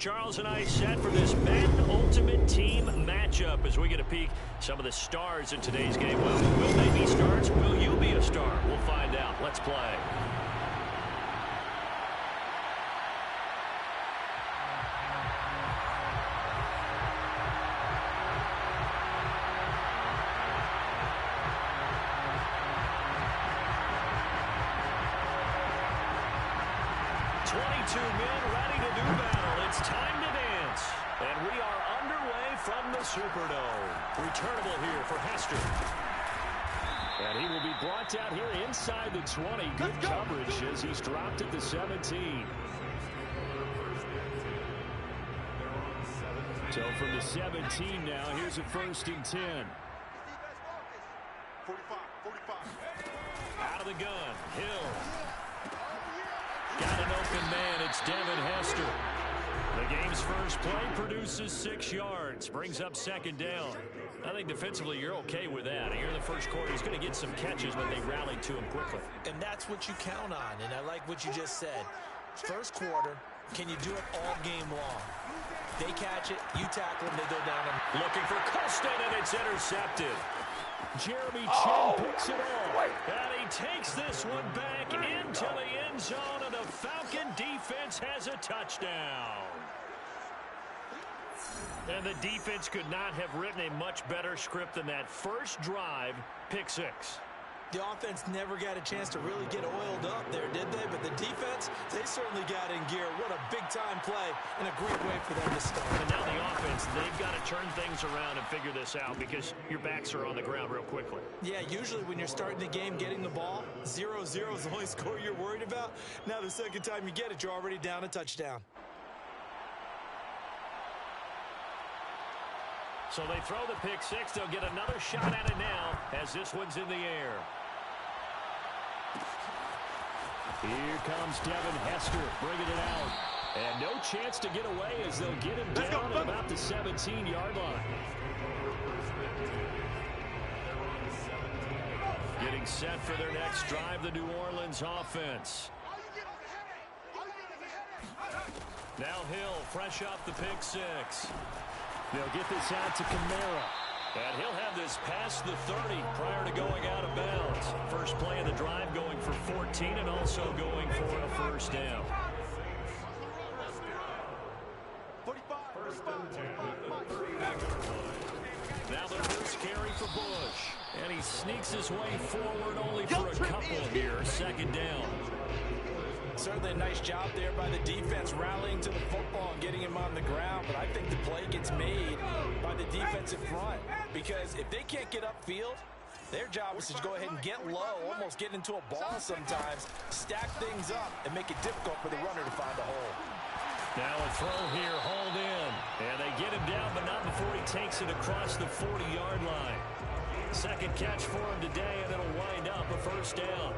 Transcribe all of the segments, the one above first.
Charles and I set for this Madden Ultimate Team matchup as we get a peek some of the stars in today's game. Well, will they be stars? Will you be a star? We'll find out. Let's play. Superdome. Returnable here for Hester. And he will be brought out here inside the 20. Good coverage as he's dropped at the 17. So from the 17 now, here's a 1st and 10. 45. Out of the gun. Hill. Got an open man. It's Devin Hester. The game's first play produces 6 yards, brings up 2nd down. I think defensively you're okay with that. Here in the first quarter, he's going to get some catches, but they rallied to him quickly. And that's what you count on, and I like what you just said. First quarter, can you do it all game long? They catch it, you tackle them, they go down. Looking for Colston, and it's intercepted. Jeremy Chin picks it off, and he takes this one back into the end zone, and the Falcon defense has a touchdown. And the defense could not have written a much better script than that. First drive, pick 6. The offense never got a chance to really get oiled up there, did they? But the defense, they certainly got in gear. What a big-time play and a great way for them to start. And now the offense, they've got to turn things around and figure this out because your backs are on the ground real quickly. Yeah, usually when you're starting the game getting the ball, 0-0 is the only score you're worried about. Now the second time you get it, you're already down a touchdown. So they throw the pick 6. They'll get another shot at it now as this one's in the air. Here comes Devin Hester bringing it out. And no chance to get away as they'll get him down at about the 17-yard line. Getting set for their next drive, the New Orleans offense. Now Hill, fresh off the pick 6. They'll get this out to Kamara. And he'll have this past the 30 prior to going out of bounds. First play of the drive going for 14 and also going for a 1st down. Now the first carry for Bush. And he sneaks his way forward only for a couple here. 2nd down. Certainly a nice job there by the defense rallying to the football and getting him on the ground. But I think the play gets made by the defensive front. Because if they can't get upfield, their job is to go ahead and get low, almost get into a ball sometimes, stack things up, and make it difficult for the runner to find a hole. Now a throw here, hauled in. And they get him down, but not before he takes it across the 40-yard line. 2nd catch for him today, and it'll wind up a 1st down.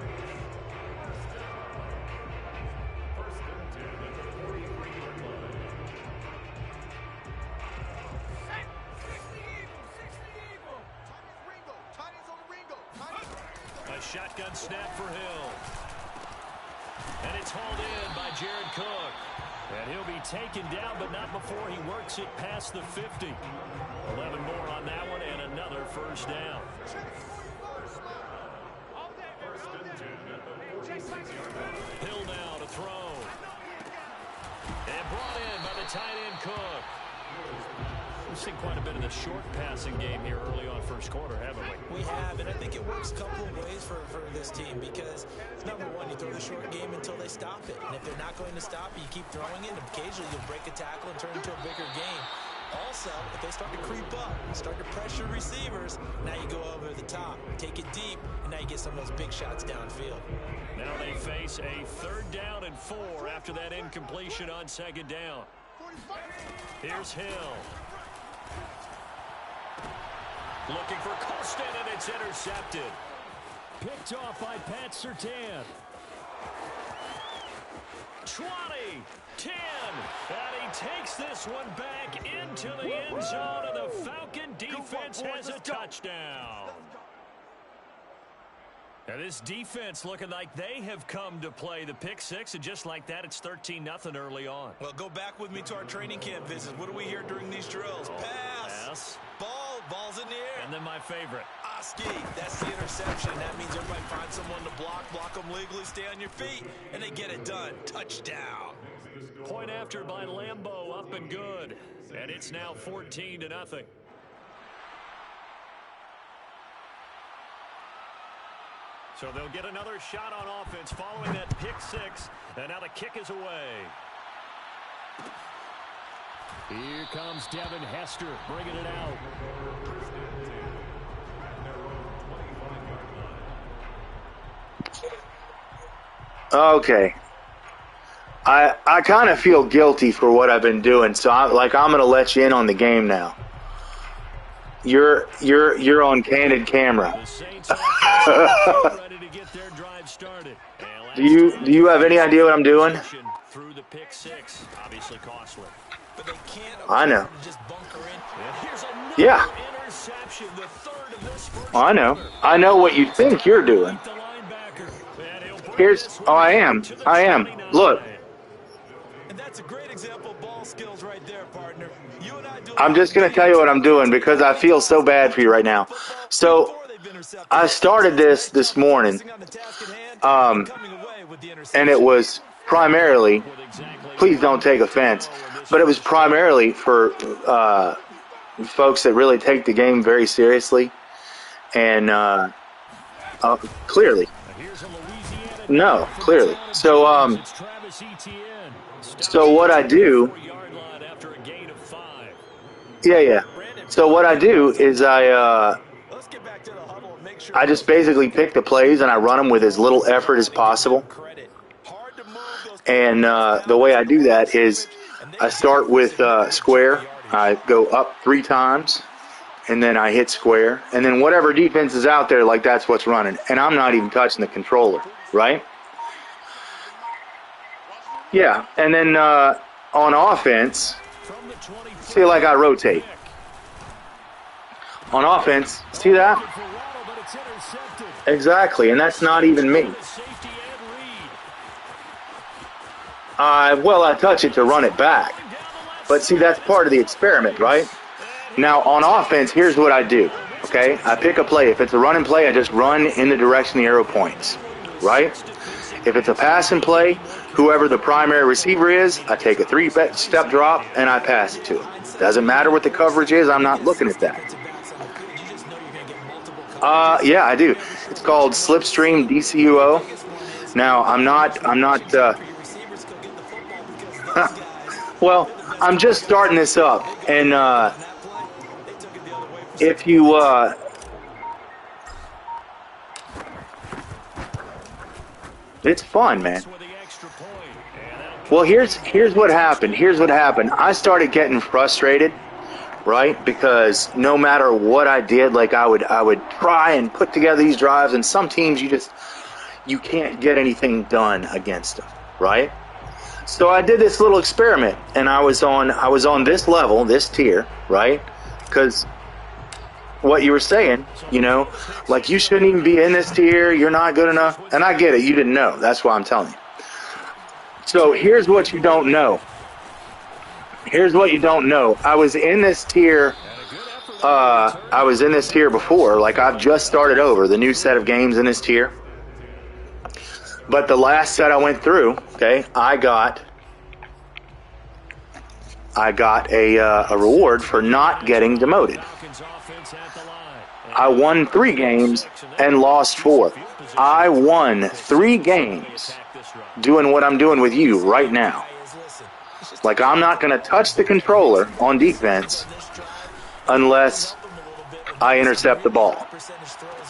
A shotgun snap for Hill. And it's hauled in by Jared Cook. And he'll be taken down, but not before he works it past the 50. 11 more on that one, and another 1st down. Hill now to throw. And brought in by the tight end Cook. We've seen quite a bit of the short passing game here early on first quarter, haven't we? We have, and I think it works a couple of ways for this team because, number one, you throw the short game until they stop it. And if they're not going to stop it, you keep throwing it, and occasionally you'll break a tackle and turn it into a bigger game. Also, if they start to creep up, start to pressure receivers, now you go over the top, take it deep, and now you get some of those big shots downfield. Now they face a 3rd down and 4 after that incompletion on 2nd down. Here's Hill. Looking for Colston, and it's intercepted. Picked off by Pat Surtain. 20, 10, and he takes this one back into the end zone, and the Falcon defense has a touchdown. And this defense looking like they have come to play the pick six, and just like that, it's 13-0 early on. Well, go back with me to our training camp visits. What do we hear during these drills? Pass. Ball's in the air. And then my favorite. Oski, that's the interception. That means everybody finds someone to block them legally, stay on your feet, and they get it done. Touchdown. Point after by Lambeau, up and good. And it's now 14-0. So they'll get another shot on offense following that pick six. And now the kick is away. Here comes Devin Hester bringing it out. Okay. I kind of feel guilty for what I've been doing, so I'm going to let you in on the game now. You're on candid camera. Do you have any idea what I'm doing? Through the pick six, obviously costly. But they can't I know. just bunker in. Yeah. Well, I know what you think you're doing. I am. Look. And that's a great example of ball skills right there, partner. You and I do. I'm just going to tell you what I'm doing because I feel so bad for you right now. So I started this morning, and it was primarily, please don't take offense, but it was primarily for folks that really take the game very seriously, and clearly. No, clearly. So what I do, yeah. So what I do is I just basically pick the plays and I run them with as little effort as possible. And the way I do that is I start with square. I go up 3 times, and then I hit square. And then whatever defense is out there, like that's what's running. And I'm not even touching the controller, right? Yeah, and then on offense, see, like I rotate. On offense, see that? Exactly, and that's not even me. Well, I touch it to run it back. But see, that's part of the experiment, right? Now, on offense, here's what I do, okay? I pick a play. If it's a running play, I just run in the direction the arrow points, right? If it's a passing play, whoever the primary receiver is, I take a 3-step drop and I pass it to him. Doesn't matter what the coverage is, I'm not looking at that. Yeah, I do. It's called Slipstream DCUO. Now, I'm not well, I'm just starting this up, and if you it's fun, man. Well, here's what happened. I started getting frustrated, right? Because no matter what I did, like I would try and put together these drives, and some teams you can't get anything done against them, right? So I did this little experiment, and I was on this level, this tier, right? Because what you were saying, like you shouldn't even be in this tier, you're not good enough, and I get it, you didn't know. That's why I'm telling you. So here's what you don't know. I was in this tier. Before. Like I've just started over the new set of games in this tier. But the last set I went through, okay, I got a reward for not getting demoted. I won 3 games and lost 4. I won 3 games doing what I'm doing with you right now. Like I'm not going to touch the controller on defense unless I intercept the ball.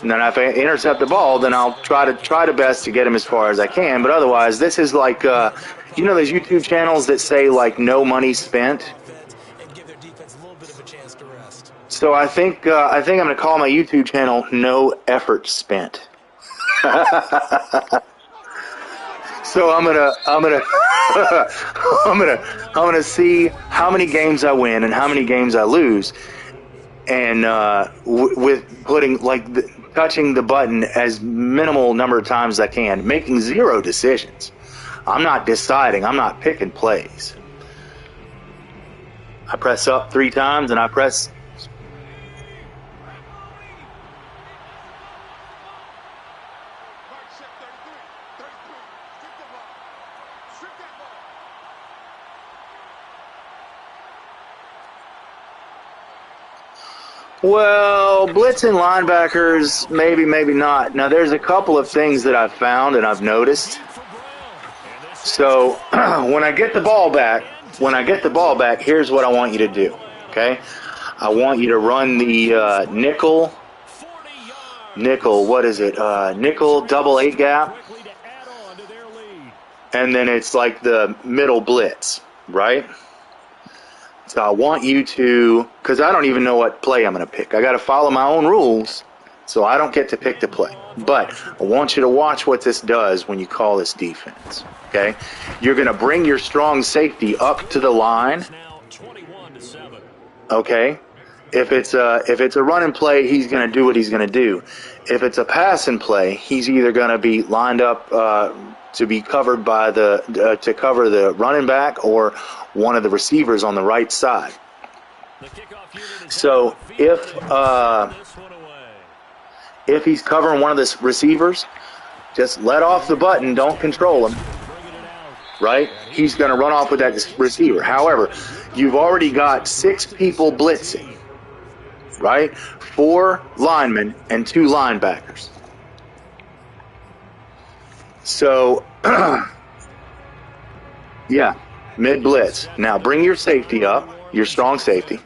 And then if I intercept the ball, then I'll try the best to get him as far as I can. But otherwise, this is like, those YouTube channels that say like no money spent. So I think I'm going to call my YouTube channel No Effort Spent. So I'm gonna see how many games I win and how many games I lose, and with putting like touching the button as minimal number of times as I can, making zero decisions. I'm not deciding. I'm not picking plays. I press up 3 times and I press... Well, blitzing linebackers, maybe, maybe not. Now, there's a couple of things that I've found and I've noticed. So, when I get the ball back, here's what I want you to do, okay? I want you to run the nickel, what is it? Nickel double 8 gap. And then it's like the middle blitz, right? So I want you to, because I don't even know what play I'm going to pick. I got to follow my own rules, so I don't get to pick the play. But I want you to watch what this does when you call this defense, okay? You're going to bring your strong safety up to the line, okay? If it's a run and play, he's going to do what he's going to do. If it's a pass and play, he's either going to be lined up to be covered by to cover the running back or one of the receivers on the right side. So if he's covering one of the receivers, just let off the button, don't control him, right? He's going to run off with that receiver. However, you've already got 6 people blitzing, right? 4 linemen and 2 linebackers. So, yeah, mid-blitz. Now, bring your safety up, your strong safety.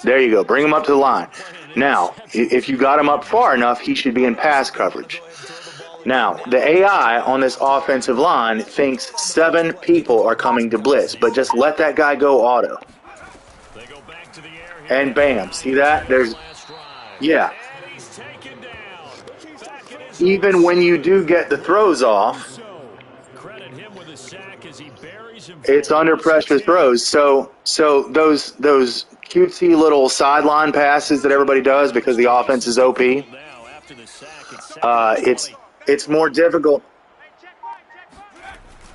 There you go. Bring him up to the line. Now, if you got him up far enough, he should be in pass coverage. Now, the AI on this offensive line thinks 7 people are coming to blitz, but just let that guy go auto. And bam, see that? Yeah. Even when you do get the throws off, it's under pressure throws. So those cutesy little sideline passes that everybody does because the offense is OP, it's more difficult.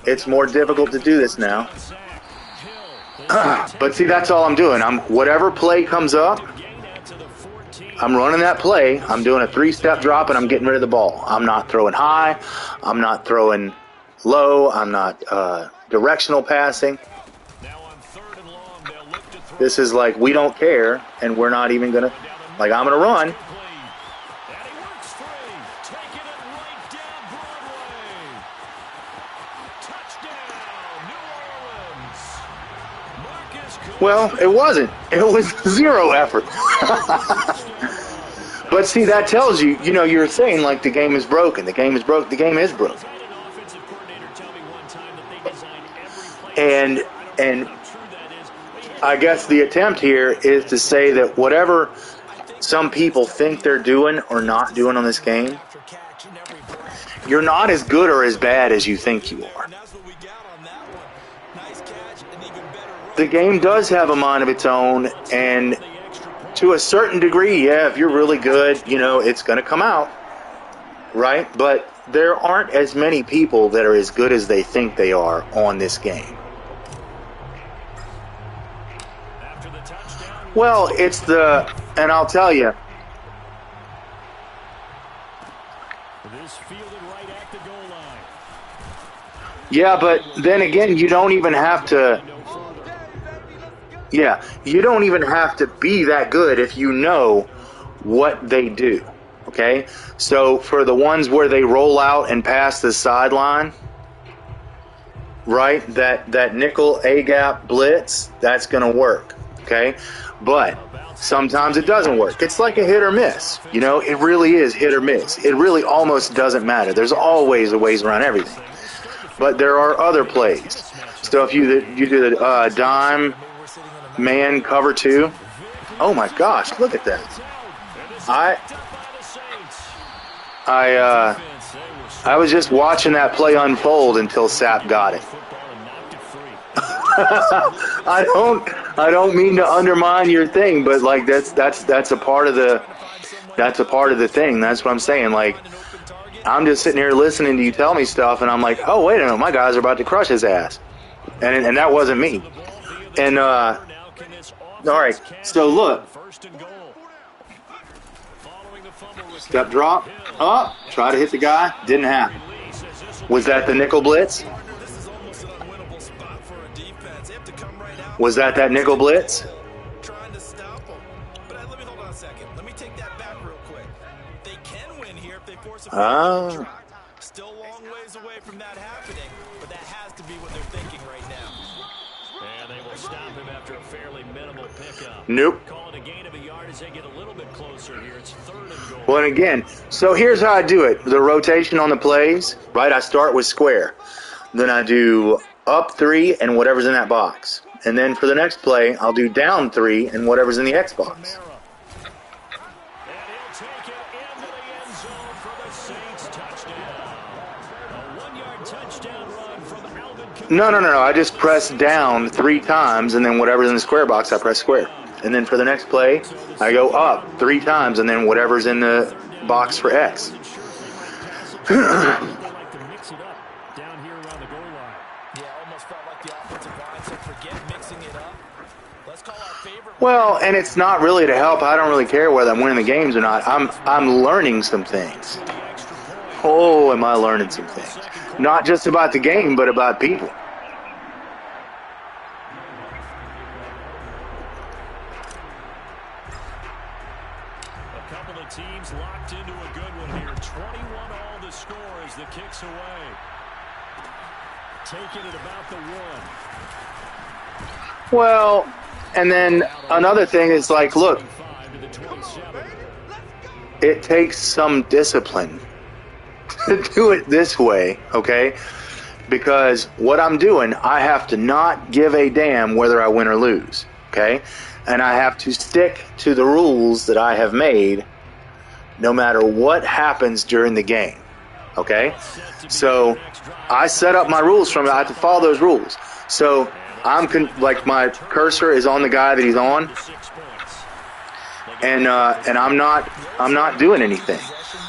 It's more difficult to do this now. But see, that's all I'm doing. Whatever play comes up, I'm running that play. I'm doing a 3-step drop, and I'm getting rid of the ball. I'm not throwing high. I'm not throwing low. I'm not directional passing. This is like we don't care, and we're not even going to – like I'm going to run. Well, it wasn't. It was 0 effort. But see, that tells you, you're saying like the game is broken. The game is broken. The game is broken. And I guess the attempt here is to say that whatever some people think they're doing or not doing on this game, you're not as good or as bad as you think you are. The game does have a mind of its own, and to a certain degree, yeah, if you're really good, it's going to come out, right? But there aren't as many people that are as good as they think they are on this game. Well, and I'll tell you, yeah, but then again, you don't even have to. Yeah, you don't even have to be that good if you know what they do, okay? So for the ones where they roll out and pass the sideline, right, that nickel A-gap blitz, that's going to work, okay? But sometimes it doesn't work. It's like a hit or miss, it really is hit or miss. It really almost doesn't matter. There's always a ways around everything. But there are other plays. So if you do the dime man cover 2. Oh my gosh, look at that. I was just watching that play unfold until Sapp got it. I don't mean to undermine your thing, but like that's a part of the That's a part of the thing. That's what I'm saying. Like, I'm just sitting here listening to you tell me stuff, and I'm like, oh, wait a minute, my guys are about to crush his ass. And that wasn't me. And, all right, so look. Step drop, up, try to hit the guy, didn't happen. Was that the nickel blitz? Was that nickel blitz? Trying to stop him. But let me hold on a second. Let me take that back real quick. They can win here if they force a field. Still a long ways away from that happening, but that has to be what they're thinking right now. And they will stop him after a fairly minimal pickup. Nope. Call it a gain of a yard as they get a little bit closer here. It's 3rd and goal. Well, and again, so here's how I do it. The rotation on the plays, right? I start with square. Then I do up 3 and whatever's in that box. And then for the next play, I'll do down 3 and whatever's in the X box. No. I just press down 3 times, and then whatever's in the square box, I press square. And then for the next play, I go up 3 times, and then whatever's in the box for X. Well, and it's not really to help. I don't really care whether I'm winning the games or not. I'm learning some things. Oh, am I learning some things? Not just about the game, but about people. A couple of teams locked into a good one here. 21 all the score as the kick's away. Taking it about the 1. Well, and then another thing is like, look, it takes some discipline to do it this way, okay? Because what I'm doing, I have to not give a damn whether I win or lose, okay? And I have to stick to the rules that I have made no matter what happens during the game, okay? So I set up my rules I have to follow those rules. So like my cursor is on the guy that he's on, and I'm not doing anything.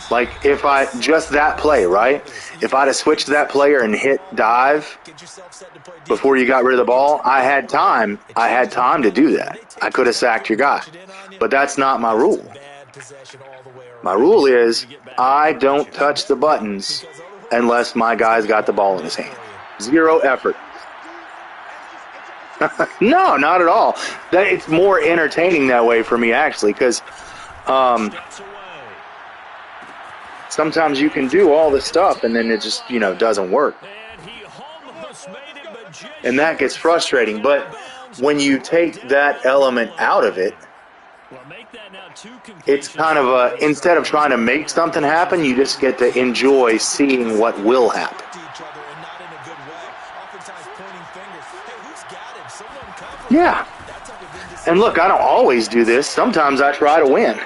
Like if I just that play, right? If I'd have switched that player and hit dive before you got rid of the ball, I had time to do that. I could have sacked your guy, but that's not my rule. My rule is I don't touch the buttons unless my guy's got the ball in his hand. 0 effort. No, not at all. It's more entertaining that way for me, actually, because sometimes you can do all this stuff and then it just, doesn't work. And that gets frustrating. But when you take that element out of it, it's kind of instead of trying to make something happen, you just get to enjoy seeing what will happen. Yeah. And look, I don't always do this. Sometimes I try to win.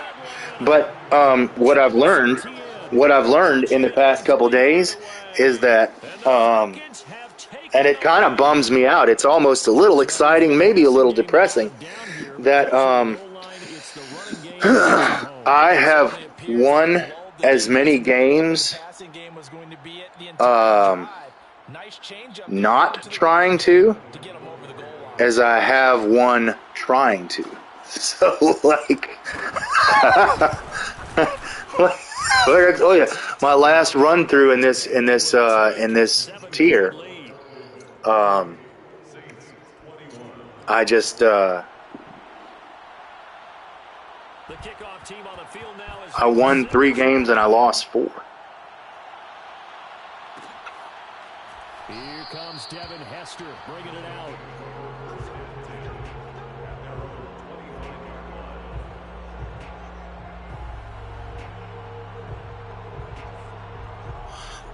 But what I've learned in the past couple days is that, and it kind of bums me out. It's almost a little exciting, maybe a little depressing, that I have won as many games not trying to as I have one trying to. So, like, like I told you, my last run through in this tier, I just I won 3 games and I lost 4. Here comes Devin Hester bringing it out.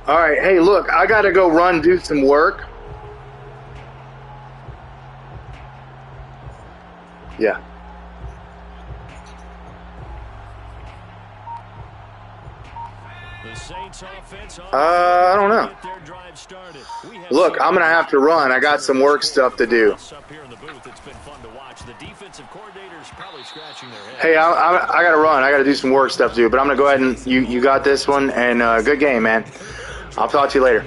All right, hey, look, I got to go do some work. Yeah. The Saints offense I don't know. get their drive started. Look, I'm going to have to run. I got some work stuff to do. Up here in the booth, it's been fun to watch. The defensive coordinators probably scratching their heads. Hey, I got to run. I got to do some work stuff to do. But I'm going to go ahead and you got this one. And good game, man. I'll talk to you later.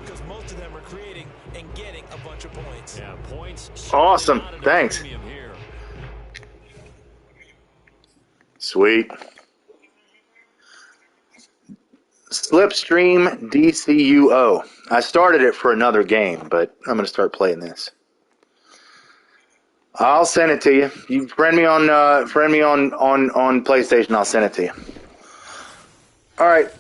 Because most of them are creating and getting a bunch of points. Yeah, points. Awesome. Thanks. Sweet. Slipstream DCUO. I started it for another game, but I'm going to start playing this. I'll send it to you. You friend me on PlayStation. I'll send it to you. All right.